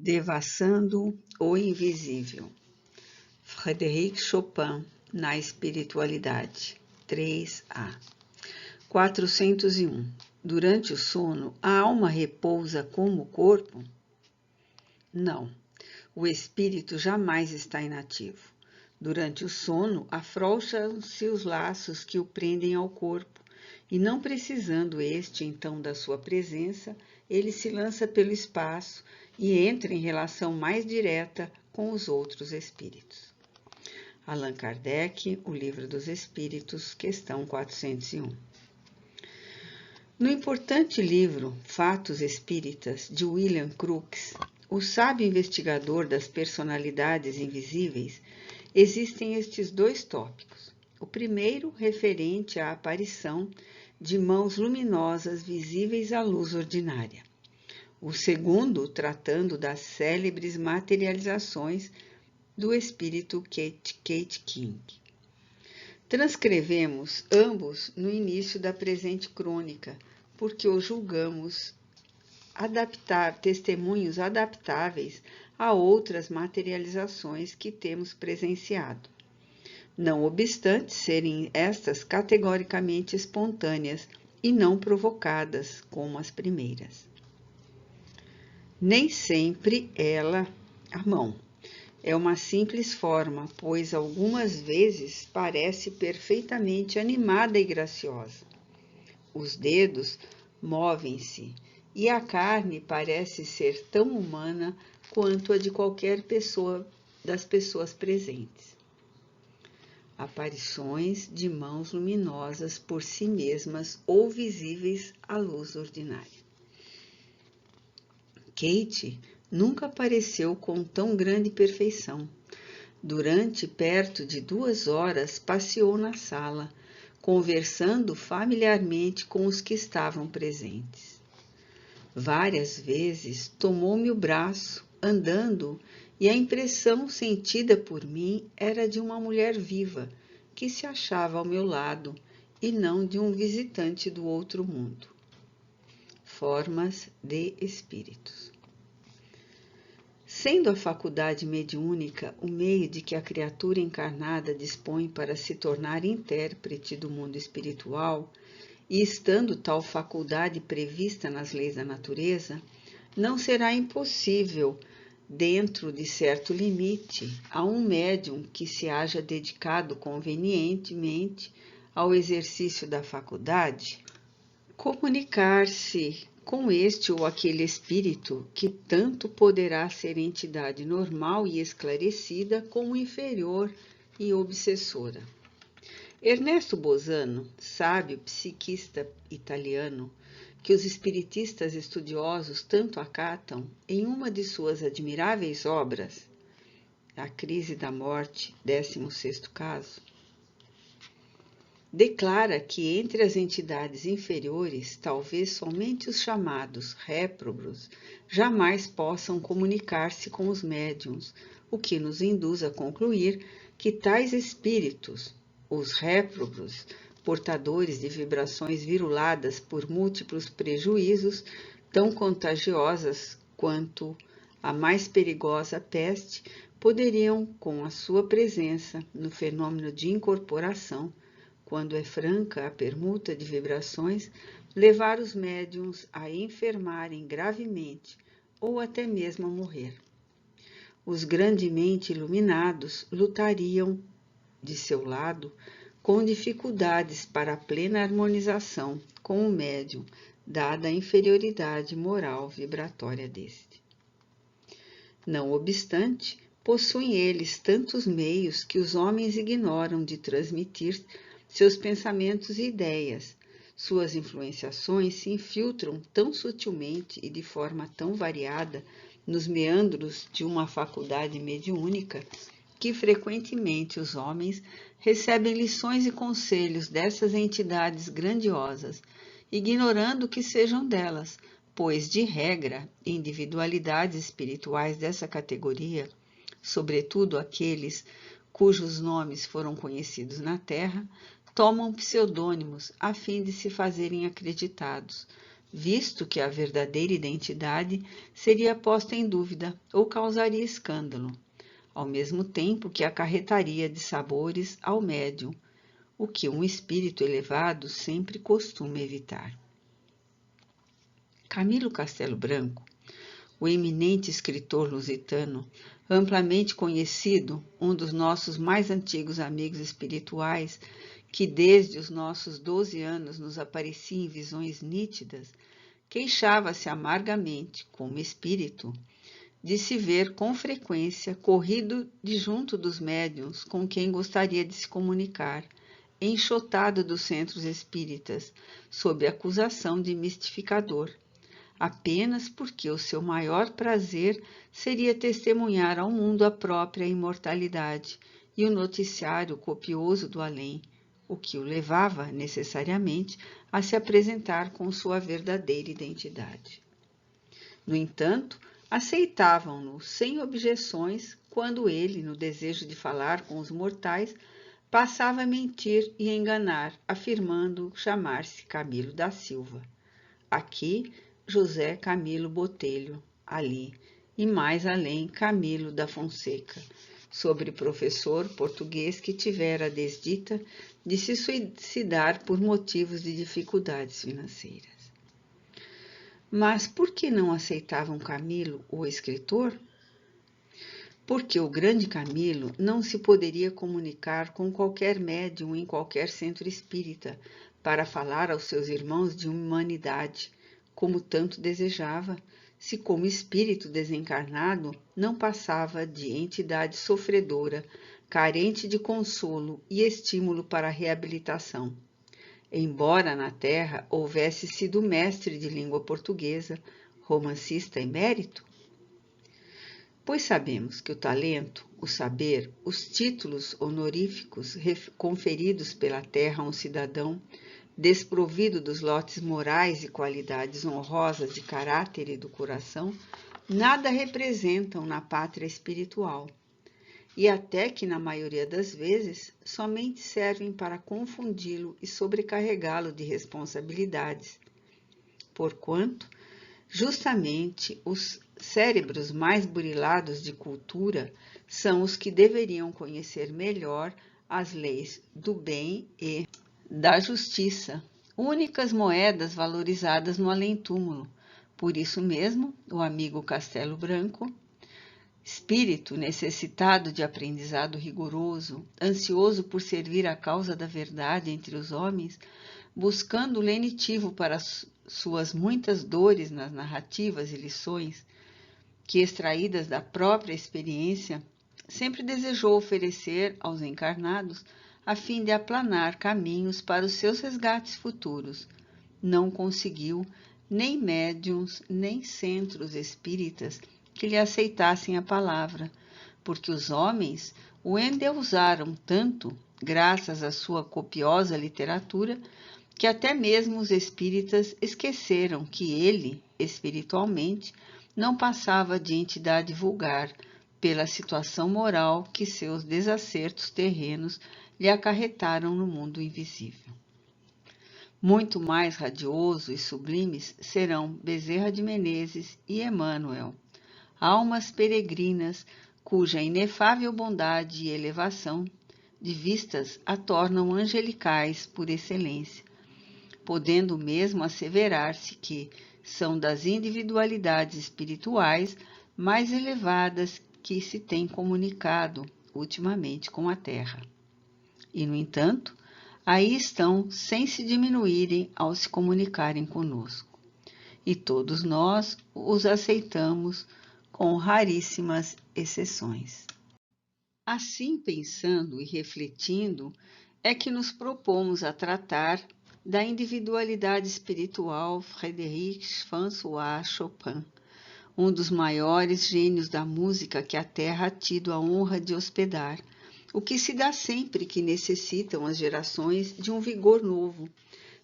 Devassando o Invisível. Frédéric Chopin, na Espiritualidade, 3a. 401. Durante o sono, a alma repousa como o corpo? Não, o espírito jamais está inativo. Durante o sono, afrouxam-se os laços que o prendem ao corpo, e não precisando este, então, da sua presença, ele se lança pelo espaço e entra em relação mais direta com os outros espíritos. Allan Kardec, O Livro dos Espíritos, questão 401. No importante livro Fatos Espíritas, de William Crookes, o sábio investigador das personalidades invisíveis, existem estes dois tópicos. O primeiro, referente à aparição de mãos luminosas visíveis à luz ordinária. O segundo, tratando das célebres materializações do espírito Kate King. Transcrevemos ambos no início da presente crônica, porque os julgamos testemunhos adaptáveis a outras materializações que temos presenciado, não obstante serem estas categoricamente espontâneas e não provocadas como as primeiras. Nem sempre ela, a mão, é uma simples forma, pois algumas vezes parece perfeitamente animada e graciosa. Os dedos movem-se e a carne parece ser tão humana quanto a de qualquer pessoa das pessoas presentes. Aparições de mãos luminosas por si mesmas ou visíveis à luz ordinária. Kate nunca apareceu com tão grande perfeição. Durante perto de 2 horas passeou na sala, conversando familiarmente com os que estavam presentes. Várias vezes tomou-me o braço, andando, e a impressão sentida por mim era de uma mulher viva, que se achava ao meu lado, e não de um visitante do outro mundo. Formas de espíritos. Sendo a faculdade mediúnica o meio de que a criatura encarnada dispõe para se tornar intérprete do mundo espiritual, e estando tal faculdade prevista nas leis da natureza, não será impossível, dentro de certo limite, a um médium que se haja dedicado convenientemente ao exercício da faculdade, comunicar-se com este ou aquele espírito que tanto poderá ser entidade normal e esclarecida como inferior e obsessora. Ernesto Bosano, sábio psiquista italiano, que os espiritistas estudiosos tanto acatam, em uma de suas admiráveis obras, A Crise da Morte, 16º caso, declara que entre as entidades inferiores, talvez somente os chamados réprobos jamais possam comunicar-se com os médiuns, o que nos induz a concluir que tais espíritos, os réprobos, portadores de vibrações viruladas por múltiplos prejuízos, tão contagiosas quanto a mais perigosa peste, poderiam, com a sua presença no fenômeno de incorporação, quando é franca a permuta de vibrações, levar os médiuns a enfermarem gravemente ou até mesmo a morrer. Os grandemente iluminados lutariam, de seu lado, com dificuldades para a plena harmonização com o médium, dada a inferioridade moral vibratória deste. Não obstante, possuem eles tantos meios que os homens ignoram de transmitir seus pensamentos e ideias. Suas influenciações se infiltram tão sutilmente e de forma tão variada nos meandros de uma faculdade mediúnica que frequentemente os homens recebem lições e conselhos dessas entidades grandiosas, ignorando que sejam delas, pois, de regra, individualidades espirituais dessa categoria, sobretudo aqueles cujos nomes foram conhecidos na Terra, tomam pseudônimos a fim de se fazerem acreditados, visto que a verdadeira identidade seria posta em dúvida ou causaria escândalo, ao mesmo tempo que acarretaria dissabores ao médium, o que um espírito elevado sempre costuma evitar. Camilo Castelo Branco, o eminente escritor lusitano, amplamente conhecido, um dos nossos mais antigos amigos espirituais, que desde os nossos 12 anos nos aparecia em visões nítidas, queixava-se amargamente, como espírito, de se ver com frequência corrido de junto dos médiuns com quem gostaria de se comunicar, enxotado dos centros espíritas, sob acusação de mistificador, apenas porque o seu maior prazer seria testemunhar ao mundo a própria imortalidade e o noticiário copioso do além, o que o levava, necessariamente, a se apresentar com sua verdadeira identidade. No entanto, aceitavam-no sem objeções quando ele, no desejo de falar com os mortais, passava a mentir e enganar, afirmando chamar-se Camilo da Silva. Aqui, José Camilo Botelho, ali, e mais além Camilo da Fonseca, sobre professor português que tivera a desdita de se suicidar por motivos de dificuldades financeiras. Mas por que não aceitavam Camilo, o escritor? Porque o grande Camilo não se poderia comunicar com qualquer médium em qualquer centro espírita para falar aos seus irmãos de humanidade, como tanto desejava, se como espírito desencarnado não passava de entidade sofredora, carente de consolo e estímulo para a reabilitação. Embora na Terra houvesse sido mestre de língua portuguesa, romancista emérito? Pois sabemos que o talento, o saber, os títulos honoríficos conferidos pela Terra a um cidadão, desprovido dos lotes morais e qualidades honrosas de caráter e do coração, nada representam na pátria espiritual, e até que, na maioria das vezes, somente servem para confundi-lo e sobrecarregá-lo de responsabilidades, porquanto, justamente, os cérebros mais burilados de cultura são os que deveriam conhecer melhor as leis do bem e da justiça, únicas moedas valorizadas no além-túmulo. Por isso mesmo, o amigo Castelo Branco, espírito necessitado de aprendizado rigoroso, ansioso por servir a causa da verdade entre os homens, buscando lenitivo para suas muitas dores nas narrativas e lições, que extraídas da própria experiência, sempre desejou oferecer aos encarnados a fim de aplanar caminhos para os seus resgates futuros. Não conseguiu nem médiuns, nem centros espíritas que lhe aceitassem a palavra, porque os homens o endeusaram tanto, graças à sua copiosa literatura, que até mesmo os espíritas esqueceram que ele, espiritualmente, não passava de entidade vulgar pela situação moral que seus desacertos terrenos lhe acarretaram no mundo invisível. Muito mais radioso e sublimes serão Bezerra de Menezes e Emmanuel, almas peregrinas cuja inefável bondade e elevação de vistas a tornam angelicais por excelência, podendo mesmo asseverar-se que são das individualidades espirituais mais elevadas que se têm comunicado ultimamente com a Terra. E, no entanto, aí estão sem se diminuírem ao se comunicarem conosco. E todos nós os aceitamos com raríssimas exceções. Assim, pensando e refletindo, é que nos propomos a tratar da individualidade espiritual Frédéric François Chopin, um dos maiores gênios da música que a Terra ha tido a honra de hospedar, o que se dá sempre que necessitam as gerações de um vigor novo,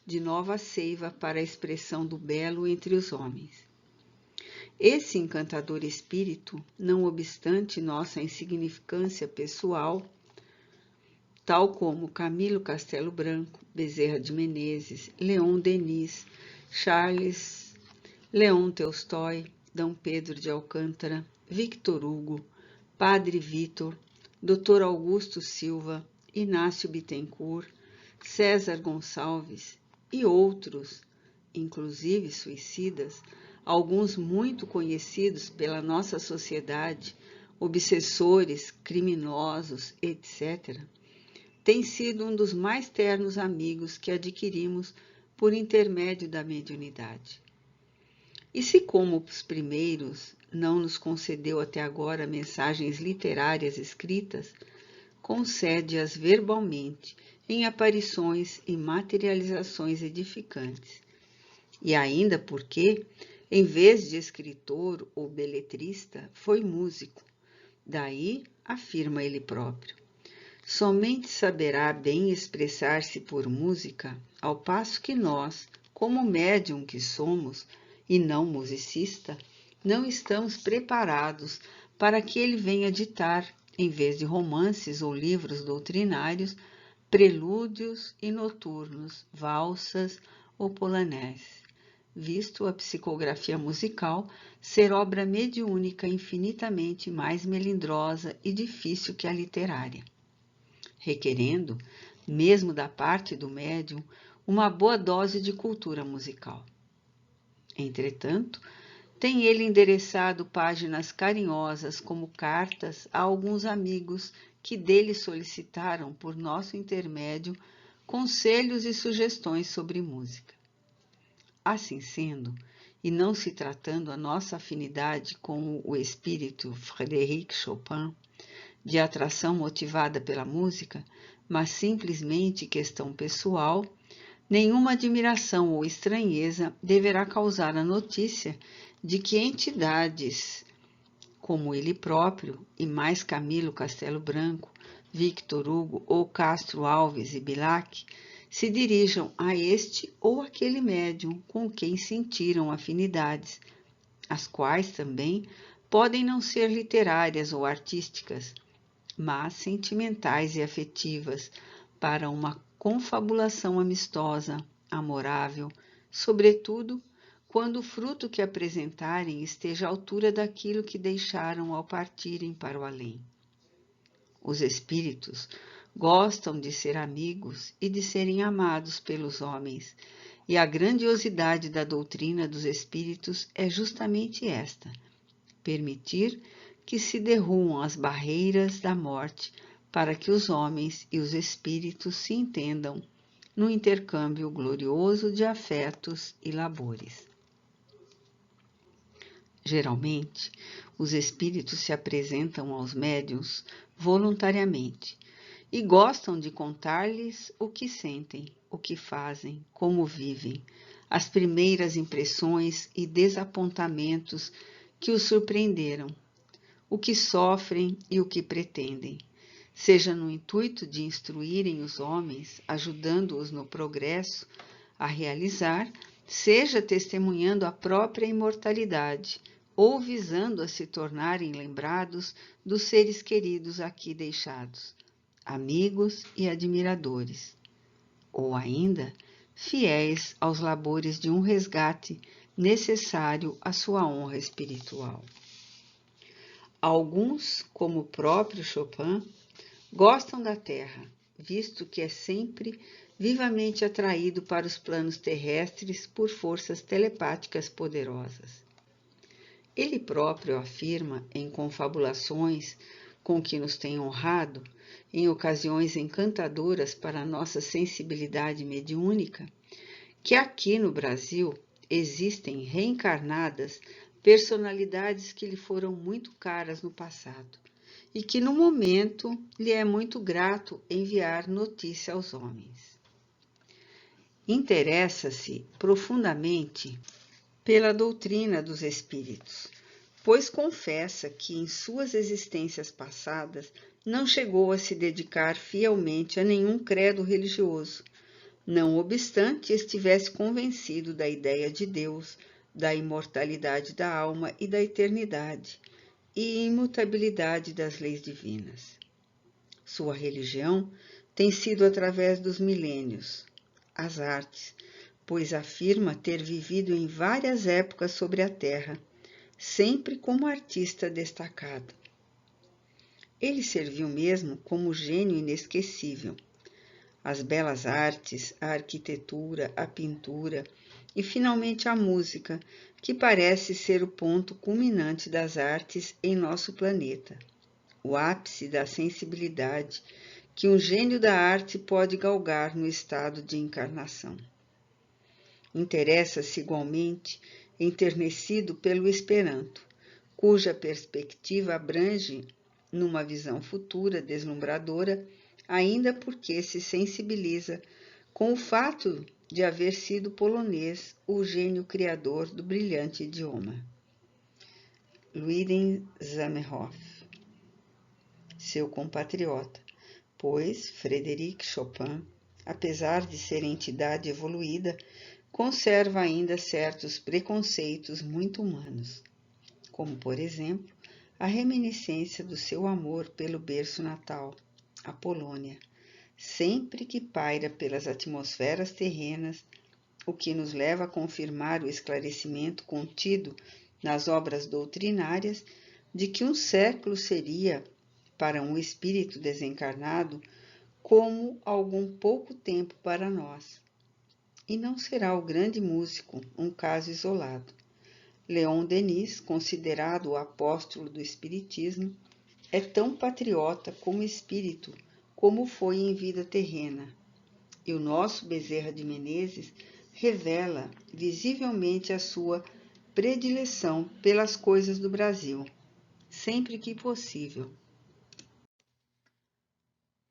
de nova seiva para a expressão do belo entre os homens. Esse encantador espírito, não obstante nossa insignificância pessoal, tal como Camilo Castelo Branco, Bezerra de Menezes, Leon Denis, Charles, Leon Tolstói, D. Pedro de Alcântara, Victor Hugo, Padre Vitor, Dr. Augusto Silva, Inácio Bittencourt, César Gonçalves e outros, inclusive suicidas, alguns muito conhecidos pela nossa sociedade, obsessores, criminosos, etc., tem sido um dos mais ternos amigos que adquirimos por intermédio da mediunidade. E se, como os primeiros, não nos concedeu até agora mensagens literárias escritas, concede-as verbalmente, em aparições e materializações edificantes. E ainda porque, em vez de escritor ou beletrista, foi músico. Daí, afirma ele próprio, somente saberá bem expressar-se por música, ao passo que nós, como médium que somos, e não musicista, não estamos preparados para que ele venha ditar, em vez de romances ou livros doutrinários, prelúdios e noturnos, valsas ou polanés, visto a psicografia musical ser obra mediúnica infinitamente mais melindrosa e difícil que a literária, requerendo, mesmo da parte do médium, uma boa dose de cultura musical. Entretanto, tem ele endereçado páginas carinhosas como cartas a alguns amigos que dele solicitaram, por nosso intermédio, conselhos e sugestões sobre música. Assim sendo, e não se tratando a nossa afinidade com o espírito Frédéric Chopin, de atração motivada pela música, mas simplesmente questão pessoal, nenhuma admiração ou estranheza deverá causar a notícia de que entidades como ele próprio, e mais Camilo Castelo Branco, Victor Hugo ou Castro Alves e Bilac, se dirijam a este ou aquele médium com quem sentiram afinidades, as quais também podem não ser literárias ou artísticas, mas sentimentais e afetivas, para uma confabulação amistosa, amorável, sobretudo quando o fruto que apresentarem esteja à altura daquilo que deixaram ao partirem para o além. Os espíritos gostam de ser amigos e de serem amados pelos homens, e a grandiosidade da doutrina dos espíritos é justamente esta: permitir que se derruam as barreiras da morte para que os homens e os espíritos se entendam no intercâmbio glorioso de afetos e labores. Geralmente, os espíritos se apresentam aos médiuns voluntariamente e gostam de contar-lhes o que sentem, o que fazem, como vivem, as primeiras impressões e desapontamentos que os surpreenderam, o que sofrem e o que pretendem, seja no intuito de instruírem os homens, ajudando-os no progresso a realizar, seja testemunhando a própria imortalidade, ou visando a se tornarem lembrados dos seres queridos aqui deixados, amigos e admiradores, ou ainda fiéis aos labores de um resgate necessário à sua honra espiritual. Alguns, como o próprio Chopin, gostam da Terra, visto que é sempre vivamente atraído para os planos terrestres por forças telepáticas poderosas. Ele próprio afirma, em confabulações com que nos tem honrado, em ocasiões encantadoras para a nossa sensibilidade mediúnica, que aqui no Brasil existem reencarnadas personalidades que lhe foram muito caras no passado e que no momento lhe é muito grato enviar notícia aos homens. Interessa-se profundamente pela doutrina dos espíritos, pois confessa que em suas existências passadas não chegou a se dedicar fielmente a nenhum credo religioso, não obstante estivesse convencido da ideia de Deus, da imortalidade da alma e da eternidade, e imutabilidade das leis divinas. Sua religião tem sido através dos milênios, as artes, pois afirma ter vivido em várias épocas sobre a Terra, sempre como artista destacado. Ele serviu mesmo como gênio inesquecível. As belas artes, a arquitetura, a pintura e finalmente a música, que parece ser o ponto culminante das artes em nosso planeta, o ápice da sensibilidade que um gênio da arte pode galgar no estado de encarnação. Interessa-se igualmente enternecido pelo Esperanto, cuja perspectiva abrange numa visão futura deslumbradora, ainda porque se sensibiliza com o fato de haver sido polonês o gênio criador do brilhante idioma. Ludwig Zamenhof, seu compatriota, pois Frédéric Chopin, apesar de ser entidade evoluída, conserva ainda certos preconceitos muito humanos, como, por exemplo, a reminiscência do seu amor pelo berço natal, a Polônia, sempre que paira pelas atmosferas terrenas, o que nos leva a confirmar o esclarecimento contido nas obras doutrinárias de que um século seria, para um espírito desencarnado, como algum pouco tempo para nós. E não será o grande músico um caso isolado. Leon Denis, considerado o apóstolo do espiritismo, é tão patriota como espírito como foi em vida terrena. E o nosso Bezerra de Menezes revela visivelmente a sua predileção pelas coisas do Brasil, sempre que possível.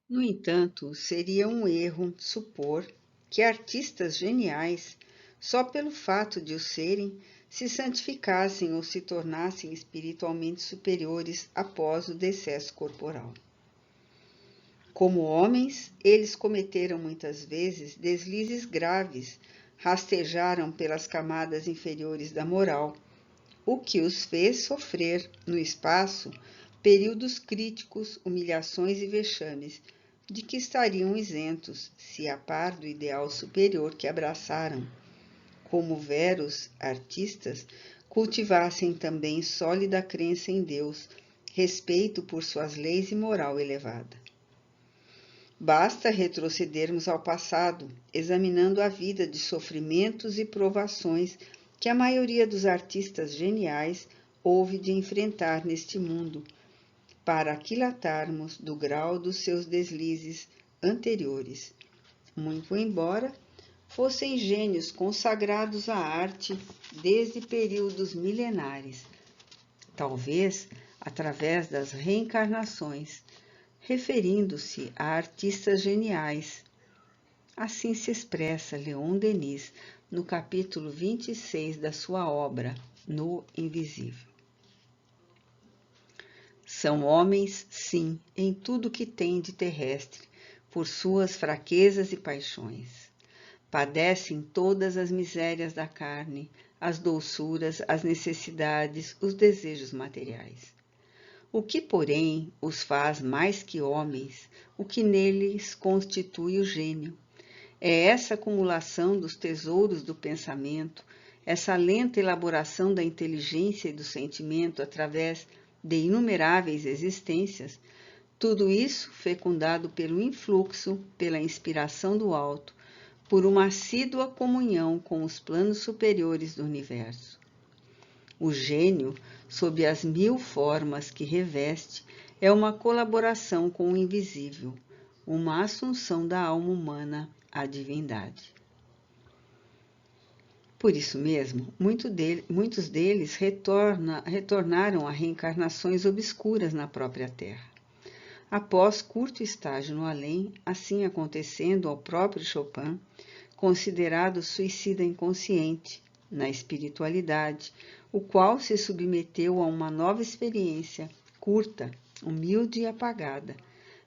No entanto, seria um erro supor que artistas geniais, só pelo fato de o serem, se santificassem ou se tornassem espiritualmente superiores após o decesso corporal. Como homens, eles cometeram muitas vezes deslizes graves, rastejaram pelas camadas inferiores da moral, o que os fez sofrer, no espaço, períodos críticos, humilhações e vexames, de que estariam isentos, se a par do ideal superior que abraçaram, como veros artistas, cultivassem também sólida crença em Deus, respeito por suas leis e moral elevada. Basta retrocedermos ao passado, examinando a vida de sofrimentos e provações que a maioria dos artistas geniais houve de enfrentar neste mundo, para aquilatarmos do grau dos seus deslizes anteriores, muito embora fossem gênios consagrados à arte desde períodos milenares, talvez através das reencarnações, referindo-se a artistas geniais. Assim se expressa Leon Denis no capítulo 26 da sua obra, No Invisível. São homens, sim, em tudo que têm de terrestre, por suas fraquezas e paixões. Padecem todas as misérias da carne, as doçuras, as necessidades, os desejos materiais. O que, porém, os faz mais que homens, o que neles constitui o gênio, é essa acumulação dos tesouros do pensamento, essa lenta elaboração da inteligência e do sentimento através de inumeráveis existências, tudo isso fecundado pelo influxo, pela inspiração do alto, por uma assídua comunhão com os planos superiores do universo. O gênio, sob as 1000 formas que reveste, é uma colaboração com o invisível, uma assunção da alma humana à divindade. Por isso mesmo, muitos deles retornaram a reencarnações obscuras na própria Terra. Após curto estágio no além, assim acontecendo ao próprio Chopin, considerado suicida inconsciente, na espiritualidade, o qual se submeteu a uma nova experiência, curta, humilde e apagada,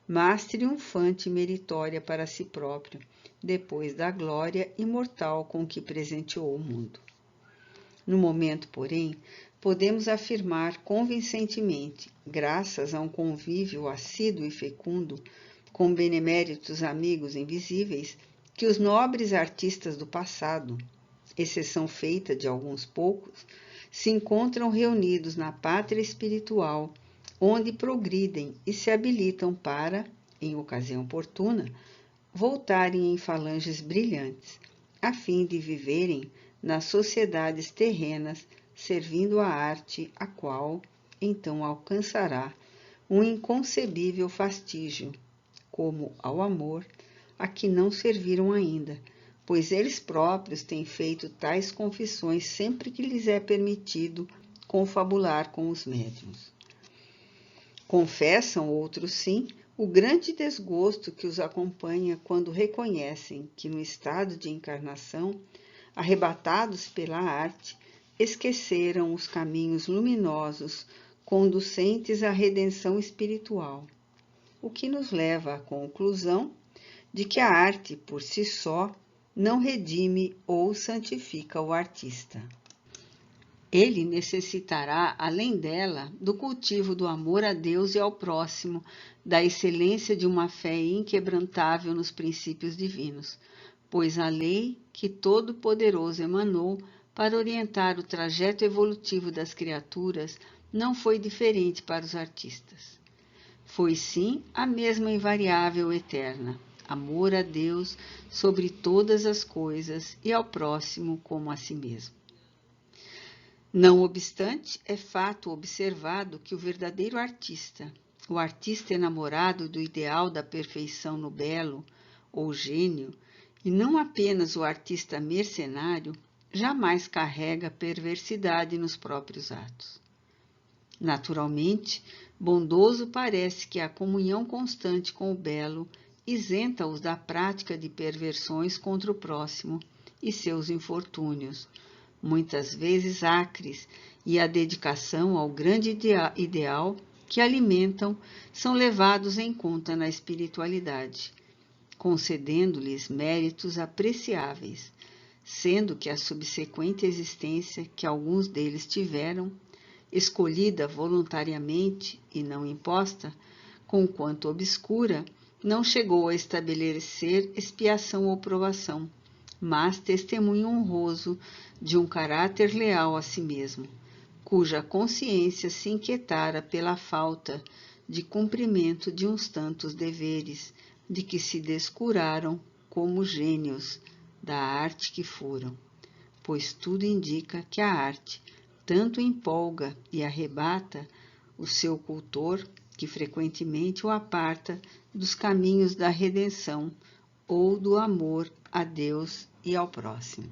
mas triunfante e meritória para si próprio, depois da glória imortal com que presenteou o mundo. No momento, porém, podemos afirmar convincentemente, graças a um convívio assíduo e fecundo, com beneméritos amigos invisíveis, que os nobres artistas do passado, exceção feita de alguns poucos, se encontram reunidos na pátria espiritual, onde progridem e se habilitam para, em ocasião oportuna, voltarem em falanges brilhantes, a fim de viverem nas sociedades terrenas, servindo a arte, a qual então alcançará um inconcebível fastígio, como ao amor, a que não serviram ainda, pois eles próprios têm feito tais confissões sempre que lhes é permitido confabular com os médiuns. Confessam, outros sim, o grande desgosto que os acompanha quando reconhecem que, no estado de encarnação, arrebatados pela arte, esqueceram os caminhos luminosos conducentes à redenção espiritual, o que nos leva à conclusão de que a arte, por si só, não redime ou santifica o artista. Ele necessitará, além dela, do cultivo do amor a Deus e ao próximo, da excelência de uma fé inquebrantável nos princípios divinos, pois a lei que Todo-Poderoso emanou para orientar o trajeto evolutivo das criaturas não foi diferente para os artistas. Foi sim a mesma invariável eterna, amor a Deus sobre todas as coisas e ao próximo como a si mesmo. Não obstante, é fato observado que o verdadeiro artista, o artista enamorado do ideal da perfeição no belo ou gênio, e não apenas o artista mercenário, jamais carrega perversidade nos próprios atos. Naturalmente, bondoso parece que a comunhão constante com o belo isenta-os da prática de perversões contra o próximo e seus infortúnios, muitas vezes acres, e a dedicação ao grande ideal que alimentam são levados em conta na espiritualidade, concedendo-lhes méritos apreciáveis, sendo que a subsequente existência que alguns deles tiveram, escolhida voluntariamente e não imposta, conquanto obscura, não chegou a estabelecer expiação ou provação, mas testemunho honroso de um caráter leal a si mesmo, cuja consciência se inquietara pela falta de cumprimento de uns tantos deveres, de que se descuraram como gênios da arte que foram, pois tudo indica que a arte tanto empolga e arrebata o seu cultor, que frequentemente o aparta dos caminhos da redenção ou do amor a Deus e ao próximo.